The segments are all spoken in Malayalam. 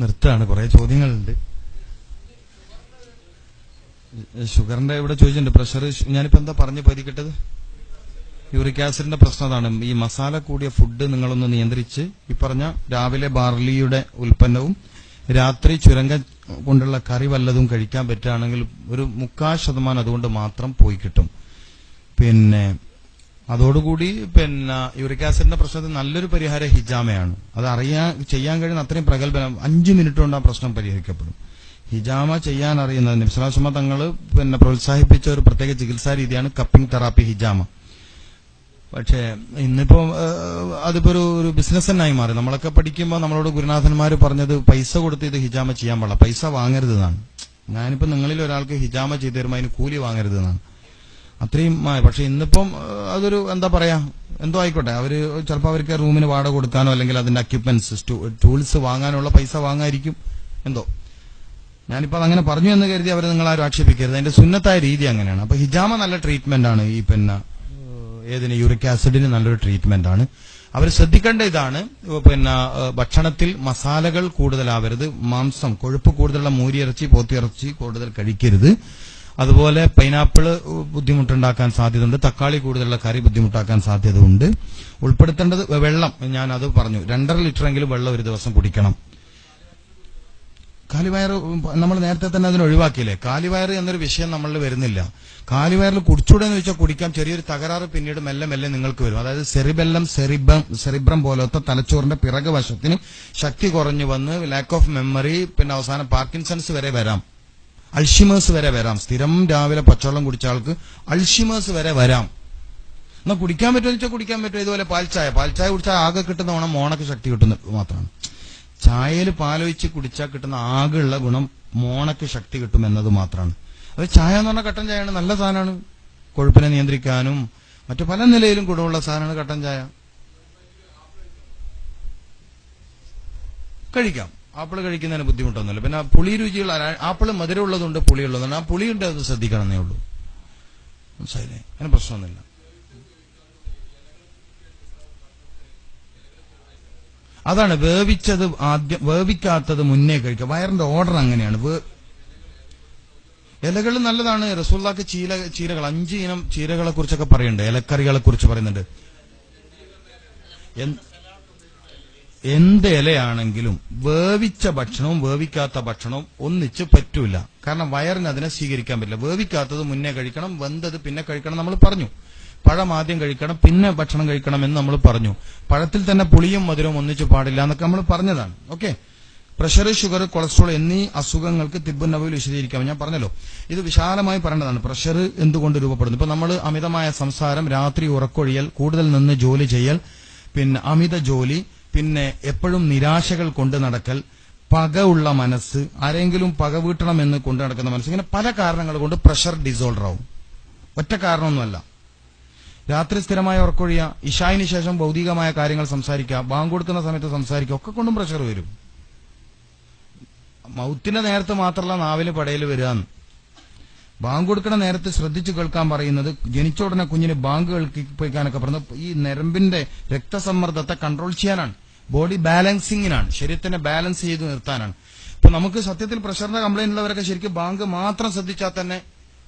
നിർത്താണ്. കുറെ ചോദ്യങ്ങളുണ്ട്. ഷുഗറിന്റെ ഇവിടെ ചോദിച്ചിട്ടുണ്ട്. പ്രഷർ ഞാനിപ്പോ എന്താ പറഞ്ഞു പതിക്കിട്ടത്? യൂറിക് ആസിഡിന്റെ പ്രശ്നം അതാണ്. ഈ മസാല കൂടിയ ഫുഡ് നിങ്ങളൊന്ന് നിയന്ത്രിച്ച് ഈ പറഞ്ഞ രാവിലെ ബാർലിയുടെ ഉൽപ്പന്നവും രാത്രി ചുരങ്ക കൊണ്ടുള്ള കറി വല്ലതും കഴിക്കാൻ പറ്റുകയാണെങ്കിൽ ഒരു 40% അതുകൊണ്ട് മാത്രം പോയി കിട്ടും. പിന്നെ അതോടുകൂടി യൂറിക് ആസിഡിന്റെ പ്രശ്നത്തിന് നല്ലൊരു പരിഹാരം ഹിജാമയാണ്. അത് ചെയ്യാൻ കഴിയുന്ന അത്രയും പ്രഗത്ഭനം 5 മിനിറ്റ് കൊണ്ട് ആ പ്രശ്നം പരിഹരിക്കപ്പെടും. ഹിജാമ ചെയ്യാൻ അറിയുന്നത് നബി സ്വല്ലല്ലാഹു അലൈഹി വസല്ലം തങ്ങൾ പ്രോത്സാഹിപ്പിച്ച ഒരു പ്രത്യേക ചികിത്സാ രീതിയാണ് കപ്പിംഗ് തെറാപ്പി, ഹിജാമ. പക്ഷേ ഇന്നിപ്പോ അതിപ്പോ ഒരു ബിസിനസ് തന്നെയായി മാറി. നമ്മളൊക്കെ പഠിക്കുമ്പോൾ നമ്മളോട് ഗുരുനാഥന്മാർ പറഞ്ഞത് പൈസ കൊടുത്ത് ഇത് ഹിജാമ ചെയ്യാൻ പാടില്ല, പൈസ വാങ്ങരുത് എന്നാണ്. ഞാനിപ്പോ നിങ്ങളിൽ ഒരാൾക്ക് ഹിജാമ ചെയ്തു തരുമ്പോൾ അതിന് കൂലി വാങ്ങരുത് എന്നാണ്. അത്രയും. പക്ഷെ ഇന്നിപ്പം അതൊരു എന്താ പറയാ, എന്തോ ആയിക്കോട്ടെ, അവര് ചിലപ്പോൾ അവർക്ക് റൂമിന് വാടക കൊടുക്കാനോ അല്ലെങ്കിൽ അതിന്റെ എക്യുപ്മെന്റ്സ് ടൂൾസ് വാങ്ങാനുള്ള പൈസ വാങ്ങായിരിക്കും എന്തോ. ഞാനിപ്പോ അതങ്ങനെ പറഞ്ഞു എന്ന് കരുതി അവരെ നിങ്ങളാരും ആക്ഷേപിക്കരുത്. അതിന്റെ സുന്നത്തായ രീതി അങ്ങനെയാണ്. അപ്പൊ ഹിജാമ നല്ല ട്രീറ്റ്മെന്റ് ആണ്. ഈ ഏതിന് യൂറിക് ആസിഡിന് നല്ലൊരു ട്രീറ്റ്മെന്റ് ആണ്. അവർ ശ്രദ്ധിക്കേണ്ട ഇതാണ്, ഭക്ഷണത്തിൽ മസാലകൾ കൂടുതലാവരുത്, മാംസം കൊഴുപ്പ് കൂടുതലുള്ള മൂരിയിറച്ചി പോത്തിയിറച്ചി കൂടുതൽ കഴിക്കരുത്. അതുപോലെ പൈനാപ്പിള് ബുദ്ധിമുട്ടുണ്ടാക്കാൻ സാധ്യതയുണ്ട്, തക്കാളി കൂടുതലുള്ള കറി ബുദ്ധിമുട്ടാക്കാൻ സാധ്യതയുണ്ട്. ഉൾപ്പെടുത്തേണ്ടത് വെള്ളം. ഞാൻ അത് പറഞ്ഞു, 2.5 ലിറ്ററെങ്കിലും വെള്ളം ഒരു ദിവസം കുടിക്കണം. കാലിവയറ് നമ്മൾ നേരത്തെ തന്നെ അതിന് ഒഴിവാക്കിയില്ലേ. കാലിവയറ് എന്നൊരു വിഷയം നമ്മളിൽ വരുന്നില്ല. കാലിവയറിൽ കുടിച്ചൂടെന്ന് ചോദിച്ചാൽ കുടിക്കാം. ചെറിയൊരു തകരാറ് പിന്നീട് മെല്ലെ മെല്ലെ നിങ്ങൾക്ക് വരും. അതായത് സെറിബ്രം പോലത്തെ തലച്ചോറിന്റെ പിറക് വശത്തിന് ശക്തി കുറഞ്ഞു വന്ന് ലാക്ക് ഓഫ് മെമ്മറി, പിന്നെ അവസാനം പാർക്കിൻസൺസ് വരെ വരാം, അൾഷിമേഴ്സ് വരെ വരാം. സ്ഥിരം രാവിലെ പച്ചവെള്ളം കുടിച്ച ആൾക്ക് അൾഷിമേഴ്സ് വരെ വരാം. എന്നാൽ കുടിക്കാൻ പറ്റുമെന്ന് വെച്ചാൽ കുടിക്കാൻ പറ്റും. ഇതുപോലെ പാൽച്ചായ കുടിച്ചാൽ ആകെ കിട്ടുന്ന ഗുണം മോണക്ക് ശക്തി കിട്ടുന്ന മാത്രമാണ്. ചായയിൽ പാലൊഴിച്ച് കുടിച്ചാൽ കിട്ടുന്ന ആകെയുള്ള ഗുണം മോണക്ക് ശക്തി കിട്ടും എന്നത് മാത്രമാണ്. അത് ചായ എന്ന് പറഞ്ഞാൽ കട്ടൻ ചായയാണ്, നല്ല സാധനമാണ്. കൊഴുപ്പിനെ നിയന്ത്രിക്കാനും മറ്റു പല നിലയിലും ഗുണമുള്ള സാധനമാണ് കട്ടൻ ചായ. കഴിക്കാം. ആപ്പിള് കഴിക്കുന്നതിന് ബുദ്ധിമുട്ടൊന്നുമില്ല. പിന്നെ പുളി രുചിയുള്ള ആപ്പിള് മധുരമുള്ളതുണ്ട്, പുളിയുള്ളതുണ്ട്. ആ പുളിയുണ്ട്, അത് ശ്രദ്ധിക്കണമെന്നേ ഉള്ളൂ. മനസ്സിലായില്ലേ? അതിന് പ്രശ്നമൊന്നുമില്ല. അതാണ് വേവിച്ചത് ആദ്യം, വേവിക്കാത്തത് മുന്നേ കഴിക്കുക. വയറിന്റെ ഓർഡർ അങ്ങനെയാണ്. ഇലകൾ നല്ലതാണ്. റസൂലുള്ളാഹിക്ക് ചീരകൾ 5 ഇനം ചീരകളെ കുറിച്ചൊക്കെ പറയുന്നുണ്ട്, ഇലക്കറികളെ കുറിച്ച് പറയുന്നുണ്ട്. എന്ത് ഇലയാണെങ്കിലും വേവിച്ച ഭക്ഷണവും വേവിക്കാത്ത ഭക്ഷണവും ഒന്നിച്ച് പറ്റൂല. കാരണം വയറിന് അതിനെ സ്വീകരിക്കാൻ പറ്റില്ല. വേവിക്കാത്തത് മുന്നേ കഴിക്കണം, വെന്തത് പിന്നെ കഴിക്കണം നമ്മൾ പറഞ്ഞു. പഴം ആദ്യം കഴിക്കണം, പിന്നെ ഭക്ഷണം കഴിക്കണം എന്ന് നമ്മൾ പറഞ്ഞു. പഴത്തിൽ തന്നെ പുളിയും മധുരവും ഒന്നിച്ച് പാടില്ല എന്നൊക്കെ നമ്മൾ പറഞ്ഞതാണ്. ഓക്കെ. പ്രഷർ, ഷുഗർ, കൊളസ്ട്രോൾ എന്നീ അസുഖങ്ങൾക്ക് തിബ്ബുൻ നബവിയിൽ വിശദീകരിക്കാം. ഞാൻ പറഞ്ഞല്ലോ, ഇത് വിശാലമായി പറയേണ്ടതാണ്. പ്രഷർ എന്തുകൊണ്ട് രൂപപ്പെടുന്നു? ഇപ്പൊ നമ്മൾ അമിതമായ സംസാരം, രാത്രി ഉറക്കൊഴിയൽ, കൂടുതൽ നിന്ന് ജോലി ചെയ്യൽ, പിന്നെ അമിത ജോലി, പിന്നെ എപ്പോഴും നിരാശകൾ കൊണ്ട് നടക്കൽ, പക ഉള്ള മനസ്സ്, ആരെങ്കിലും പക വീട്ടണമെന്ന് കൊണ്ട് നടക്കുന്ന മനസ്സ്, ഇങ്ങനെ പല കാരണങ്ങൾ കൊണ്ട് പ്രഷർ ഡിസോൾഡർ ആവും. ഒറ്റ കാരണമൊന്നുമല്ല. രാത്രി സ്ഥിരമായ ഉറക്കൊഴിയുക, ഇശായിന് ശേഷം ഭൗതികമായ കാര്യങ്ങൾ സംസാരിക്കുക, ബാങ്ക് കൊടുക്കുന്ന സമയത്ത് സംസാരിക്കുക, ഒക്കെ കൊണ്ടും പ്രഷർ വരും. മൗത്തിന്റെ നേരത്ത് മാത്രമല്ല നാവില് പടയിൽ വരികയെന്ന്. ബാങ്ക് കൊടുക്കുന്ന നേരത്ത് ശ്രദ്ധിച്ചു കേൾക്കാൻ പറയുന്നത്, ജനിച്ച ഉടനെ കുഞ്ഞിന് ബാങ്ക് കേൾപ്പിക്കാനൊക്കെ പറയുന്നത് ഈ നരമ്പിന്റെ രക്തസമ്മർദ്ദത്തെ കൺട്രോൾ ചെയ്യാനാണ്, ബോഡി ബാലൻസിങ്ങിനാണ്, ശരീരത്തിനെ ബാലൻസ് ചെയ്ത് നിർത്താനാണ്. ഇപ്പൊ നമുക്ക് സത്യത്തിൽ പ്രഷറിന്റെ കംപ്ലൈന്റ് ഉള്ളവരൊക്കെ ശരിക്കും ബാങ്ക് മാത്രം ശ്രദ്ധിച്ചാൽ തന്നെ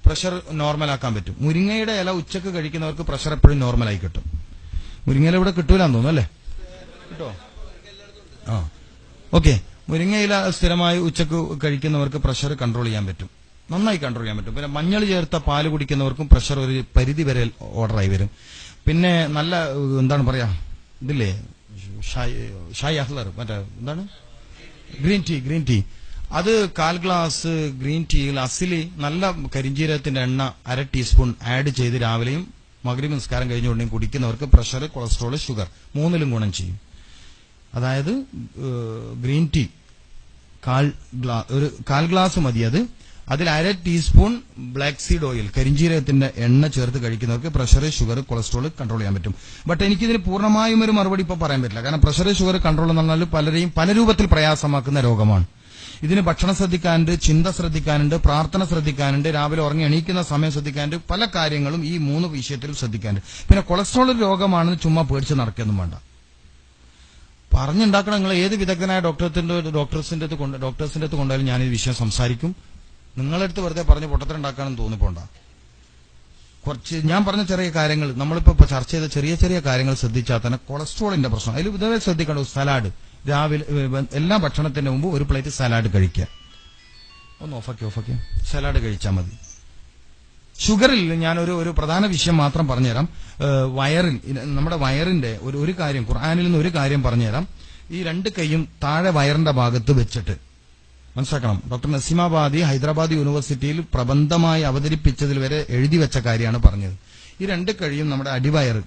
പ്രഷർ നോർമലാക്കാൻ പറ്റും. മുരിങ്ങയുടെ ഇല ഉച്ചക്ക് കഴിക്കുന്നവർക്ക് പ്രഷർ എപ്പോഴും നോർമലായി കിട്ടും. മുരിങ്ങയില ഇവിടെ കിട്ടൂലെന്ന് തോന്നുന്നു അല്ലേ? കിട്ടോ? ആ, ഓക്കെ. മുരിങ്ങയില സ്ഥിരമായി ഉച്ചക്ക് കഴിക്കുന്നവർക്ക് പ്രഷർ കൺട്രോൾ ചെയ്യാൻ പറ്റും, നന്നായി കൺട്രോൾ ചെയ്യാൻ പറ്റും. പിന്നെ മഞ്ഞൾ ചേർത്ത പാല് കുടിക്കുന്നവർക്കും പ്രഷർ ഒരു പരിധി വരെ ഓർഡറായി വരും. പിന്നെ നല്ല എന്താണ് പറയാ, ഇതില്ലേ ഷായ് അഹ്ലർ, മറ്റേ എന്താണ് ഗ്രീൻ ടീ, അത് 1/4 ഗ്ലാസ് ഗ്രീൻ ടീയിൽ അസിലി നല്ല കരിഞ്ജീരകത്തിന്റെ എണ്ണ 1/2 ടീസ്പൂൺ ആഡ് ചെയ്ത് രാവിലെയും മഗ്രിബ് നിസ്കാരം കഴിഞ്ഞുകൊണ്ടേയും കുടിക്കുന്നവർക്ക് പ്രഷർ, കൊളസ്ട്രോൾ, ഷുഗർ 3ലും ഗുണം ചെയ്യും. അതായത് ഗ്രീൻ ടീ 1/4 ഗ്ലാസ് മതി. അതിൽ 1/2 ടീസ്പൂൺ ബ്ലാക്ക് സീഡ് ഓയിൽ, കരിഞ്ജീരകത്തിന്റെ എണ്ണ ചേർത്ത് കഴിക്കുന്നവർക്ക് പ്രഷർ, ഷുഗർ, കൊളസ്ട്രോൾ കൺട്രോൾ ചെയ്യാൻ പറ്റും. ബട്ട് എനിക്കിതിന് പൂർണ്ണമായും ഒരു മറുപടി ഇപ്പൊ പറയാൻ പറ്റില്ല. കാരണം പ്രഷർ, ഷുഗർ കൺട്രോൾ എന്ന് പറഞ്ഞാൽ പലരെയും പല രൂപത്തിൽ പ്രയാസമാക്കുന്ന രോഗമാണ്. ഇതിന് ഭക്ഷണം ശ്രദ്ധിക്കാനുണ്ട്, ചിന്ത ശ്രദ്ധിക്കാനുണ്ട്, പ്രാർത്ഥന ശ്രദ്ധിക്കാനുണ്ട്, രാവിലെ ഉറങ്ങി എണീക്കുന്ന സമയം ശ്രദ്ധിക്കാനുണ്ട്, പല കാര്യങ്ങളും ഈ 3 വിഷയത്തിലും ശ്രദ്ധിക്കാനുണ്ട്. പിന്നെ കൊളസ്ട്രോൾ രോഗമാണെന്ന് ചുമ്മാ പേടിച്ച് നടക്കൊന്നും വേണ്ട. പറഞ്ഞുണ്ടാക്കണം. നിങ്ങൾ ഏത് വിദഗ്ധനായ ഡോക്ടേഴ്സിന്റെ അടുത്ത് കൊണ്ടായാലും ഞാൻ ഈ വിഷയം സംസാരിക്കും. നിങ്ങളടുത്ത് വെറുതെ പറഞ്ഞ് പൊട്ടത്തരുണ്ടാക്കാനും തോന്നിപ്പോണ്ട. കുറച്ച് ഞാൻ പറഞ്ഞ ചെറിയ കാര്യങ്ങൾ, നമ്മളിപ്പോ ചർച്ച ചെയ്ത ചെറിയ ചെറിയ കാര്യങ്ങൾ ശ്രദ്ധിച്ചാൽ തന്നെ കൊളസ്ട്രോളിന്റെ പ്രശ്നം അതിൽ ഇതുവരെ ശ്രദ്ധിക്കേണ്ട. സലാഡ് രാവിലെ എല്ലാ ഭക്ഷണത്തിന്റെ മുമ്പ് ഒരു പ്ലേറ്റ് സലാഡ് കഴിക്കുക. ഒന്ന് ഓഫാക്കി സലാഡ് കഴിച്ചാൽ മതി. ഷുഗറിൽ ഞാൻ ഒരു പ്രധാന വിഷയം മാത്രം പറഞ്ഞുതരാം. വയറിൽ നമ്മുടെ വയറിന്റെ ഒരു കാര്യം ഖുർആനിൽ നിന്ന് ഒരു കാര്യം പറഞ്ഞുതരാം. ഈ രണ്ട് കൈയും താഴെ വയറിന്റെ ഭാഗത്ത് വെച്ചിട്ട് മനസ്സിലാക്കണം. ഡോക്ടർ നസീമാബാദി ഹൈദരാബാദ് യൂണിവേഴ്സിറ്റിയിൽ പ്രബന്ധമായി അവതരിപ്പിച്ചതിൽ വരെ എഴുതി വെച്ച കാര്യമാണ് പറഞ്ഞത്. ഈ രണ്ട് കഴിയും നമ്മുടെ അടിവയർ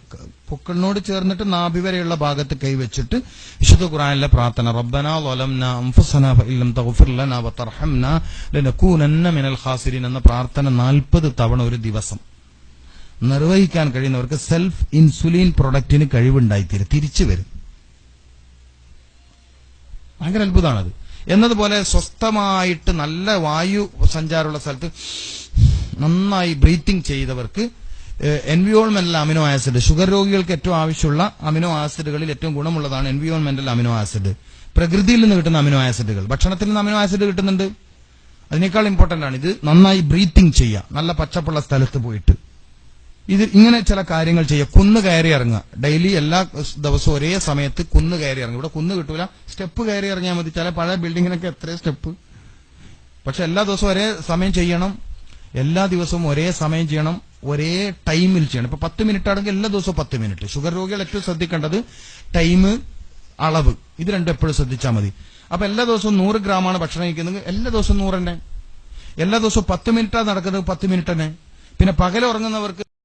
പൊക്കിളിനോട് ചേർന്നിട്ട് നാഭി വരെയുള്ള ഭാഗത്ത് കൈവച്ചിട്ട് വിശുദ്ധ ഖുർആനിലെ പ്രാർത്ഥന റബ്ബനാ ളലംനാ അൻഫുസനാ ഫഇല്ലം തഗ്ഫിർ ലനാ വതർഹംനാ ലനകൂനന്ന മിനൽ ഖാസിരീൻ എന്ന പ്രാർത്ഥന 40 തവണ ഒരു ദിവസം നിർവഹിക്കാൻ കഴിയുന്നവർക്ക് സെൽഫ് ഇൻസുലിൻ പ്രൊഡക്റ്റിന് കഴിവുണ്ടായിത്തീരും, തിരിച്ചു വരും. ഭയങ്കര അത്ഭുതമാണത്. എന്നതുപോലെ സ്വസ്ഥമായിട്ട് നല്ല വായു സഞ്ചാരമുള്ള സ്ഥലത്ത് നന്നായി ബ്രീത്തിങ് ചെയ്തവർക്ക് എൻവിയോൺമെന്റൽ അമിനോ ആസിഡ്, ഷുഗർ രോഗികൾക്ക് ഏറ്റവും ആവശ്യമുള്ള അമിനോ ആസിഡുകളിൽ ഏറ്റവും ഗുണമുള്ളതാണ് എൻവിയോൺമെന്റൽ അമിനോ ആസിഡ്. പ്രകൃതിയിൽ നിന്ന് കിട്ടുന്ന അമിനോ ആസിഡുകൾ, ഭക്ഷണത്തിൽ നിന്ന് അമിനോ ആസിഡ് കിട്ടുന്നുണ്ട്. അതിനേക്കാൾ ഇമ്പോർട്ടന്റ് ആണ് ഇത് നന്നായി ബ്രീത്തിങ് ചെയ്യുക, നല്ല പച്ചപ്പുള്ള സ്ഥലത്ത് പോയിട്ട്. ഇത് ഇങ്ങനെ ചില കാര്യങ്ങൾ ചെയ്യുക. കുന്ന് കയറി ഇറങ്ങുക. ഡെയിലി എല്ലാ ദിവസവും ഒരേ സമയത്ത് കുന്ന് കയറി ഇറങ്ങുക. ഇവിടെ കുന്ന് കിട്ടൂല, സ്റ്റെപ്പ് കയറി ഇറങ്ങിയാൽ മതി. ചില പഴയ ബിൽഡിങ്ങിനൊക്കെ എത്രയോ സ്റ്റെപ്പ്. പക്ഷെ എല്ലാ ദിവസവും ഒരേ സമയം ചെയ്യണം, എല്ലാ ദിവസവും ഒരേ സമയം ചെയ്യണം, ഒരേ ടൈമിൽ ചെയ്യണം. ഇപ്പൊ 10 മിനിറ്റ് ആണെങ്കിൽ എല്ലാ ദിവസവും 10 മിനിറ്റ്. ഷുഗർ രോഗികൾ ഏറ്റവും ശ്രദ്ധിക്കേണ്ടത് ടൈം, അളവ്, ഇത് രണ്ടും എപ്പോഴും ശ്രദ്ധിച്ചാൽ മതി. അപ്പൊ എല്ലാ ദിവസവും 100 ഗ്രാമാണ് ഭക്ഷണം കഴിക്കുന്നത്, എല്ലാ ദിവസവും 100 തന്നെ. എല്ലാ ദിവസവും 10 മിനിറ്റാണ് നടക്കുന്നത്, 10 മിനിറ്റ് തന്നെ. പിന്നെ പകൽ ഉറങ്ങുന്നവർക്ക്